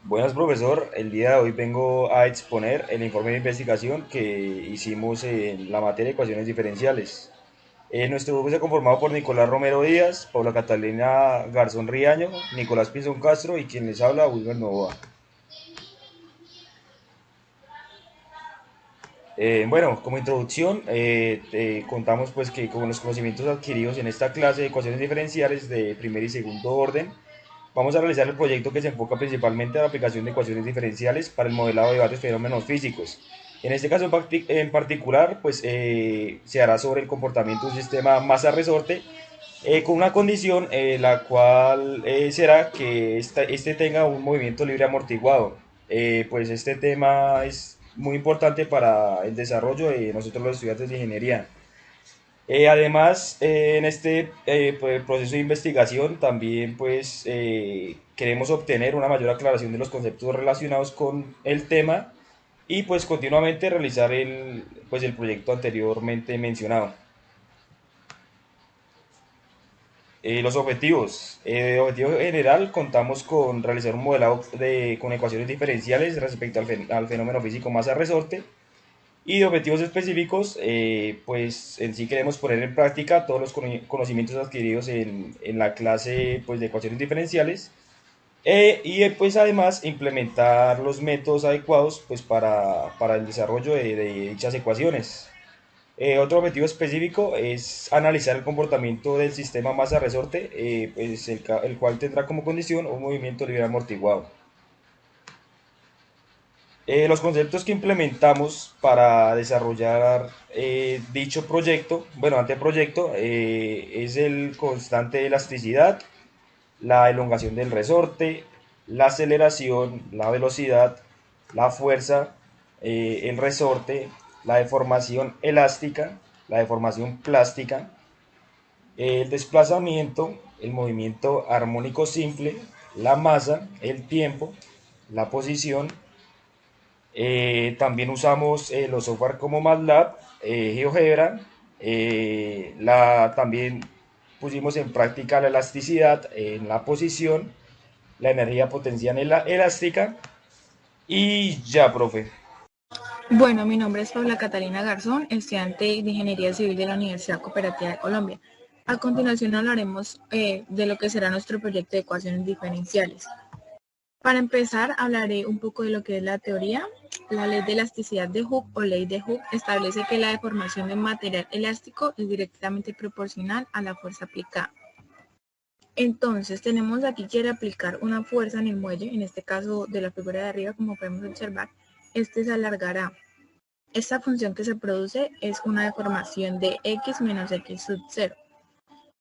Buenas, profesor. El día de hoy vengo a exponer el informe de investigación que hicimos en la materia de ecuaciones diferenciales. Nuestro grupo se conformado por Nicolás Romero Díaz, Paula Catalina Garzón Riaño, Nicolás Pinzón Castro y quien les habla, Wilmer Novoa. Bueno, como introducción, contamos pues que con los conocimientos adquiridos en esta clase de ecuaciones diferenciales de primer y segundo orden, vamos a realizar el proyecto que se enfoca principalmente en la aplicación de ecuaciones diferenciales para el modelado de varios fenómenos físicos. En este caso en particular, pues se hará sobre el comportamiento de un sistema masa-resorte con una condición la cual será que este tenga un movimiento libre amortiguado. Pues este tema es muy importante para el desarrollo de nosotros los estudiantes de ingeniería. Además, en este pues, proceso de investigación también pues queremos obtener una mayor aclaración de los conceptos relacionados con el tema y pues continuamente realizar pues, el proyecto anteriormente mencionado. Los objetivos. Objetivo general, contamos con realizar un modelado con ecuaciones diferenciales respecto al fenómeno físico masa-resorte. Y de objetivos específicos, pues en sí queremos poner en práctica todos los conocimientos adquiridos en la clase pues, de ecuaciones diferenciales pues además implementar los métodos adecuados pues, para el desarrollo de dichas ecuaciones. Otro objetivo específico es analizar el comportamiento del sistema masa-resorte, pues el cual tendrá como condición un movimiento libre amortiguado. Los conceptos que implementamos para desarrollar dicho proyecto, bueno, anteproyecto, es el constante de elasticidad, la elongación del resorte, la aceleración, la velocidad, la fuerza, el resorte, la deformación elástica, la deformación plástica, el desplazamiento, el movimiento armónico simple, la masa, el tiempo, la posición. También usamos los software como MATLAB, GeoGebra. También pusimos en práctica la elasticidad en la posición, la energía potencial elástica y ya, profe. Bueno, mi nombre es Paula Catalina Garzón, estudiante de Ingeniería Civil de la Universidad Cooperativa de Colombia. A continuación hablaremos de lo que será nuestro proyecto de ecuaciones diferenciales. Para empezar, hablaré un poco de lo que es la teoría. La ley de elasticidad de Hooke o ley de Hooke establece que la deformación de un material elástico es directamente proporcional a la fuerza aplicada. Entonces, tenemos aquí que aplicar una fuerza en el muelle, en este caso de la figura de arriba, como podemos observar, este se alargará. Esta función que se produce es una deformación de x menos x sub 0.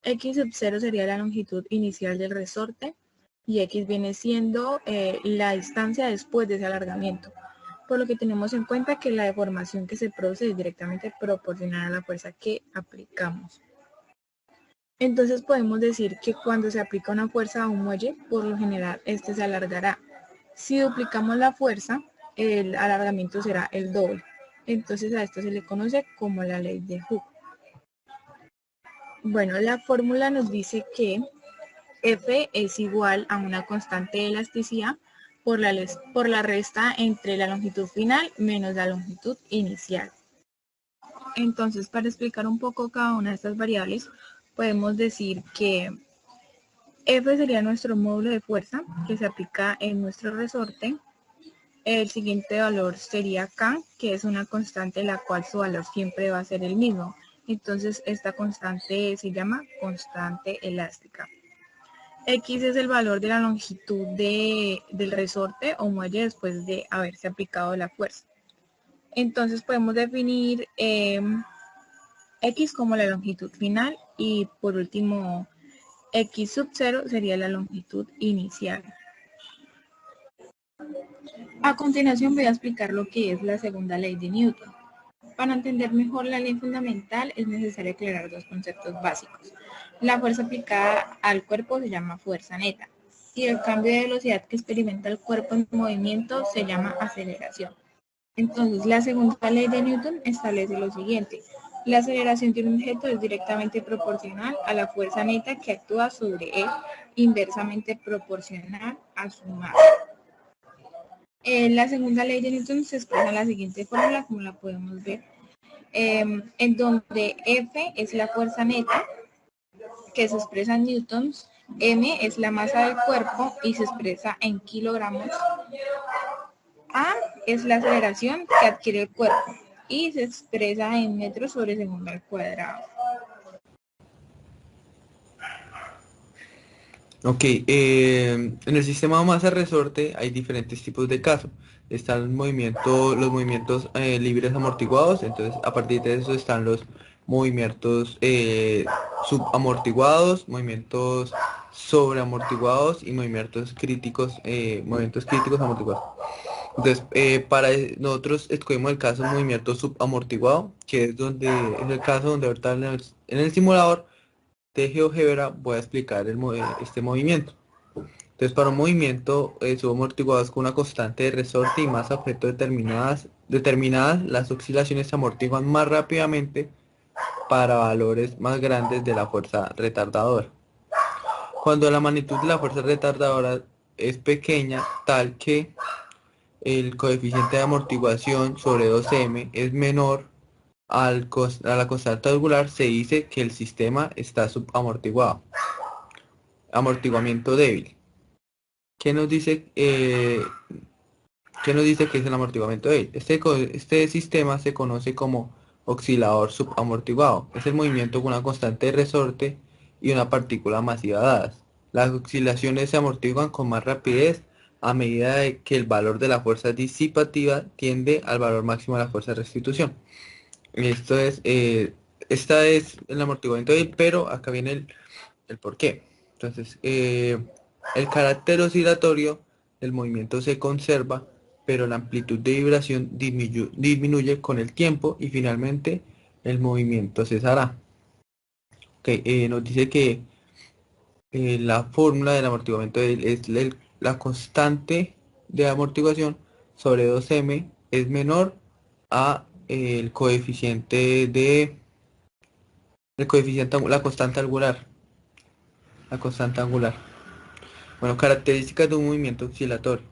X sub 0 sería la longitud inicial del resorte y x viene siendo la distancia después de ese alargamiento. Por lo que tenemos en cuenta que la deformación que se produce es directamente proporcional a la fuerza que aplicamos. Entonces podemos decir que cuando se aplica una fuerza a un muelle, por lo general este se alargará. Si duplicamos la fuerza, el alargamiento será el doble. Entonces a esto se le conoce como la ley de Hooke. Bueno, la fórmula nos dice que F es igual a una constante de elasticidad por la resta entre la longitud final menos la longitud inicial. Entonces, para explicar un poco cada una de estas variables, podemos decir que F sería nuestro módulo de fuerza que se aplica en nuestro resorte. El siguiente valor sería K, que es una constante la cual su valor siempre va a ser el mismo. Entonces, esta constante se llama constante elástica. X es el valor de la longitud del resorte o muelle después de haberse aplicado la fuerza. Entonces, podemos definir X como la longitud final y por último, X sub 0 sería la longitud inicial. A continuación voy a explicar lo que es la segunda ley de Newton. Para entender mejor la ley fundamental es necesario aclarar dos conceptos básicos. La fuerza aplicada al cuerpo se llama fuerza neta y el cambio de velocidad que experimenta el cuerpo en movimiento se llama aceleración. Entonces, la segunda ley de Newton establece lo siguiente. La aceleración de un objeto es directamente proporcional a la fuerza neta que actúa sobre él, inversamente proporcional a su masa. La segunda ley de Newton se expresa en la siguiente fórmula, como la podemos ver, en donde F es la fuerza neta, que se expresa en newtons, M es la masa del cuerpo y se expresa en kilogramos, A es la aceleración que adquiere el cuerpo y se expresa en metros sobre segundo al cuadrado. Ok, en el sistema masa-resorte hay diferentes tipos de casos. Están los movimientos libres amortiguados, entonces a partir de eso están los movimientos subamortiguados, movimientos sobreamortiguados y movimientos críticos amortiguados. Entonces, nosotros escogimos el caso movimiento subamortiguado, que es el caso donde ahorita en el simulador de GeoGebra voy a explicar este movimiento. Entonces, para un movimiento subamortiguado es con una constante de resorte y masa objeto determinadas, las oscilaciones se amortiguan más rápidamente para valores más grandes de la fuerza retardadora. Cuando la magnitud de la fuerza retardadora es pequeña, tal que el coeficiente de amortiguación sobre 2m es menor a la constante angular, se dice que el sistema está subamortiguado. Amortiguamiento débil. ¿Qué nos dice que es el amortiguamiento débil? Este sistema se conoce como oscilador subamortiguado. Es el movimiento con una constante de resorte y una partícula masiva dadas. Las oscilaciones se amortiguan con más rapidez a medida de que el valor de la fuerza disipativa tiende al valor máximo de la fuerza de restitución. Esta es el amortiguamiento débil, pero acá viene el por qué. Entonces, el carácter oscilatorio del movimiento se conserva, pero la amplitud de vibración disminuye con el tiempo y finalmente el movimiento cesará. Okay, nos dice que la fórmula del amortiguamiento es la constante de amortiguación sobre 2m es menor a la constante angular. La constante angular. Bueno, características de un movimiento oscilatorio.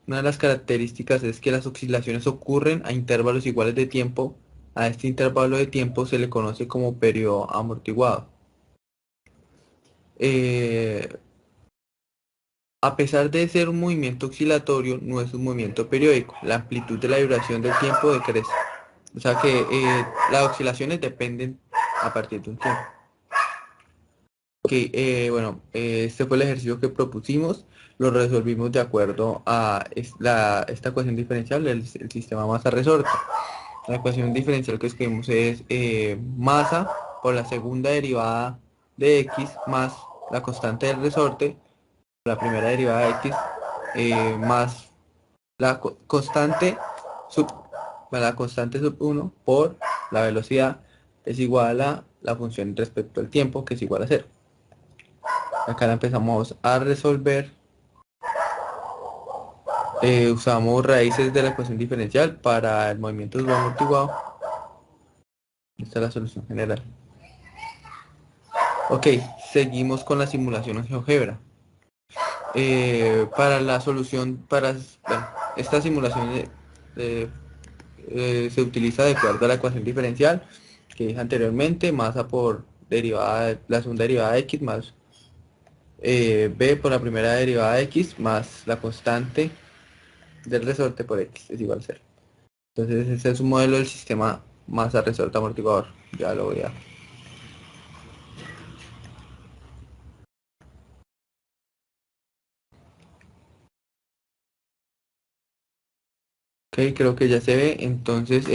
Una de las características es que las oscilaciones ocurren a intervalos iguales de tiempo. A este intervalo de tiempo se le conoce como periodo amortiguado. A pesar de ser un movimiento oscilatorio, no es un movimiento periódico. La amplitud de la vibración del tiempo decrece. O sea que las oscilaciones dependen a partir de un tiempo. Ok, bueno, este fue el ejercicio que propusimos. Lo resolvimos de acuerdo a esta ecuación diferencial del sistema masa-resorte. La ecuación diferencial que escribimos es masa por la segunda derivada de x más la constante del resorte, la primera derivada de x, más constante la constante sub 1 por la velocidad es igual a la función respecto al tiempo, que es igual a 0. Acá la empezamos a resolver. Usamos raíces de la ecuación diferencial para el movimiento subamortiguado. Esta es la solución general. Ok, seguimos con la simulación en GeoGebra. Para la solución, esta simulación se utiliza de acuerdo a la ecuación diferencial que dije anteriormente, masa por la segunda derivada de x más b por la primera derivada de x más la constante del resorte por x es igual a 0. Entonces ese es un modelo del sistema masa-resorte amortiguador. Ya lo voy a... Ok, creo que ya se ve. Entonces,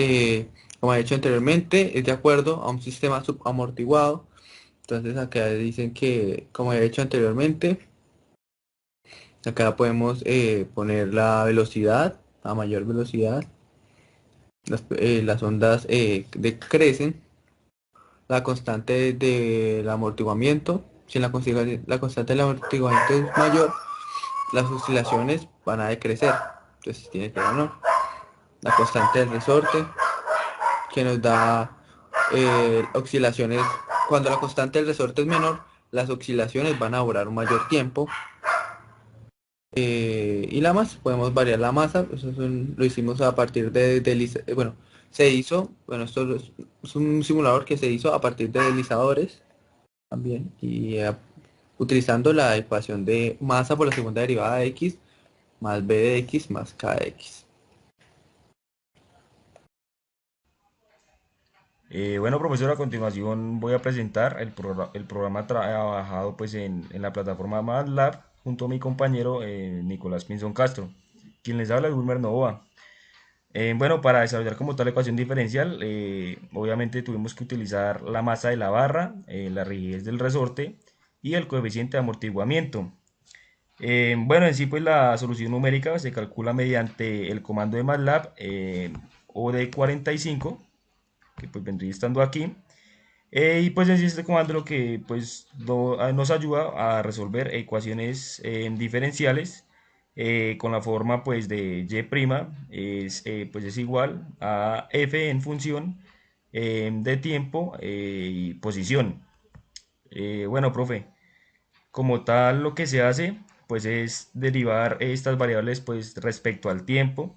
como he dicho anteriormente, es de acuerdo a un sistema subamortiguado. Entonces acá dicen que, como he hecho anteriormente, acá podemos poner la velocidad a mayor velocidad. Las ondas decrecen. La constante del amortiguamiento. Si la constante del amortiguamiento es mayor, las oscilaciones van a decrecer. Entonces tiene que ser menor. La constante del resorte, que nos da oscilaciones. Cuando la constante del resorte es menor, las oscilaciones van a durar un mayor tiempo. Y la masa, podemos variar la masa, lo hicimos a partir de bueno, se hizo, bueno, es un simulador que se hizo a partir de deslizadores también, y utilizando la ecuación de masa por la segunda derivada de x más b de x más k de x. Bueno, profesor, a continuación voy a presentar el programa trabajado pues en la plataforma MATLAB junto a mi compañero Nicolás Pinzón Castro, quien les habla es Wilmer Novoa. Bueno, para desarrollar como tal ecuación diferencial, obviamente tuvimos que utilizar la masa de la barra, la rigidez del resorte y el coeficiente de amortiguamiento. Bueno, en sí pues la solución numérica se calcula mediante el comando de MATLAB OD45, que pues vendría estando aquí. Y pues en sí este comando lo que pues nos ayuda a resolver ecuaciones diferenciales con la forma pues de y' pues es igual a f en función de tiempo y posición. Bueno, profe, como tal lo que se hace pues es derivar estas variables pues respecto al tiempo.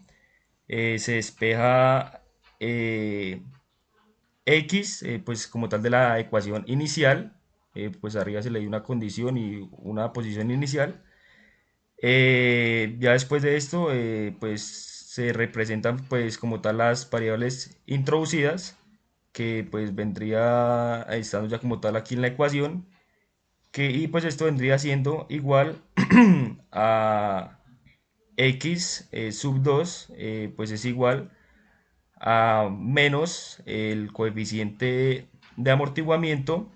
Se despeja eh, x, pues como tal de la ecuación inicial, pues arriba se le dio una condición y una posición inicial. Ya después de esto, pues se representan pues como tal las variables introducidas, que pues vendría estando ya como tal aquí en la ecuación, y pues esto vendría siendo igual a x sub 2, pues es igual a menos el coeficiente de amortiguamiento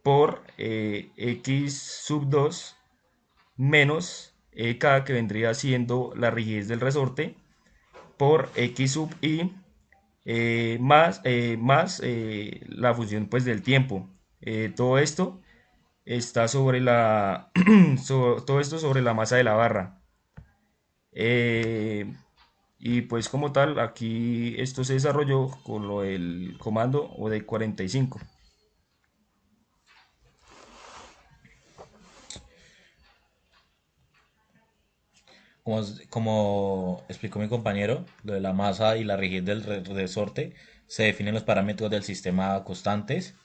por x sub 2 menos k, que vendría siendo la rigidez del resorte, por x sub i más la función pues del tiempo. Todo esto está sobre todo esto sobre la masa de la barra. Eh, y pues como tal, aquí esto se desarrolló con lo del comando OD45. Como explicó mi compañero, lo de la masa y la rigidez del resorte, se definen los parámetros del sistema constantes.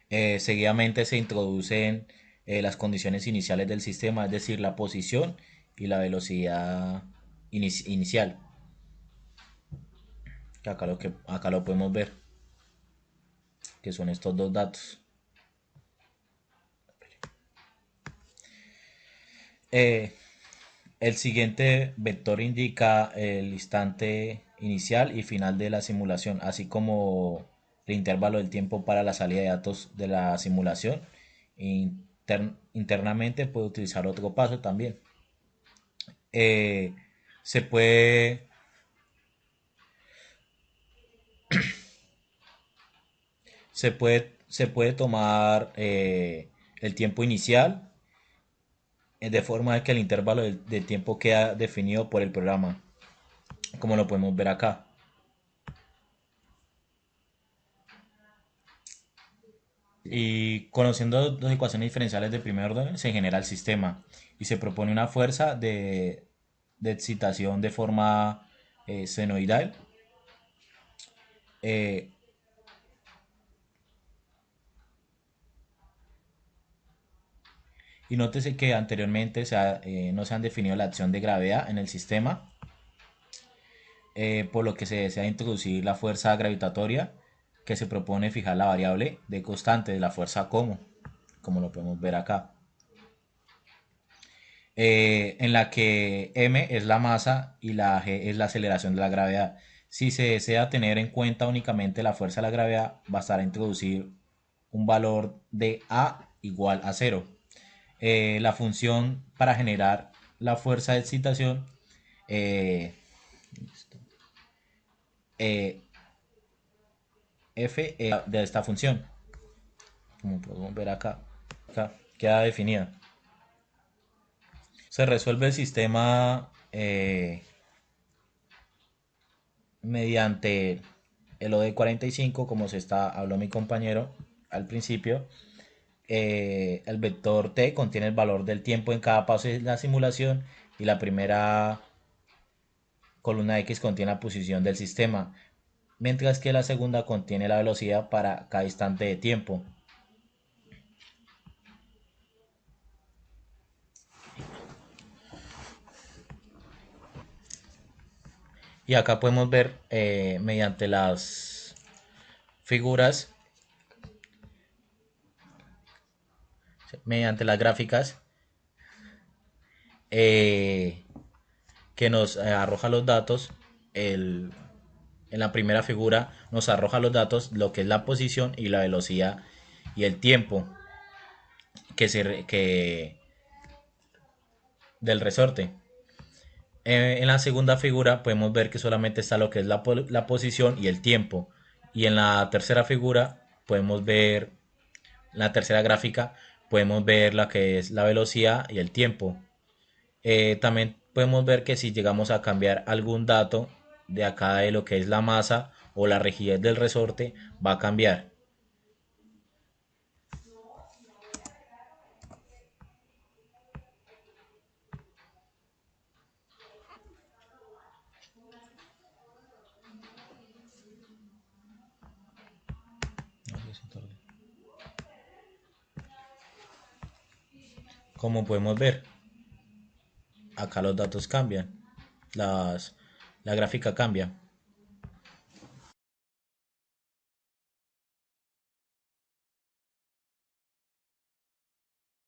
Seguidamente se introducen las condiciones iniciales del sistema, es decir, la posición y la velocidad inicial, que acá lo podemos ver, que son estos dos datos. Eh, el siguiente vector indica el instante inicial y final de la simulación, así como el intervalo del tiempo para la salida de datos de la simulación. Internamente puede utilizar otro paso también. Eh, se puede, se puede tomar el tiempo inicial de forma que el intervalo de tiempo queda definido por el programa, como lo podemos ver acá. Y conociendo dos ecuaciones diferenciales de primer orden, se genera el sistema y se propone una fuerza de excitación de forma senoidal. Eh, y nótese que anteriormente no se han definido la acción de gravedad en el sistema, por lo que se desea introducir la fuerza gravitatoria, que se propone fijar la variable de constante de la fuerza como lo podemos ver acá. En la que m es la masa y la g es la aceleración de la gravedad. Si se desea tener en cuenta únicamente la fuerza de la gravedad, bastará introducir un valor de a igual a 0. La función para generar la fuerza de excitación eh, eh, f de esta función, como podemos ver acá queda definida. Se resuelve el sistema mediante el OD45, como habló mi compañero al principio, el vector t contiene el valor del tiempo en cada paso de la simulación y la primera columna X contiene la posición del sistema, mientras que la segunda contiene la velocidad para cada instante de tiempo. Y acá podemos ver mediante las figuras, mediante las gráficas, eh, que nos arroja los datos. En la primera figura nos arroja los datos, lo que es la posición y la velocidad y el tiempo que del resorte. En la segunda figura podemos ver que solamente está lo que es la posición y el tiempo. Y en la tercera figura podemos ver, en la tercera gráfica, podemos ver la que es la velocidad y el tiempo. También podemos ver que si llegamos a cambiar algún dato de acá de lo que es la masa o la rigidez del resorte, va a cambiar. Como podemos ver, acá los datos cambian, la gráfica cambia.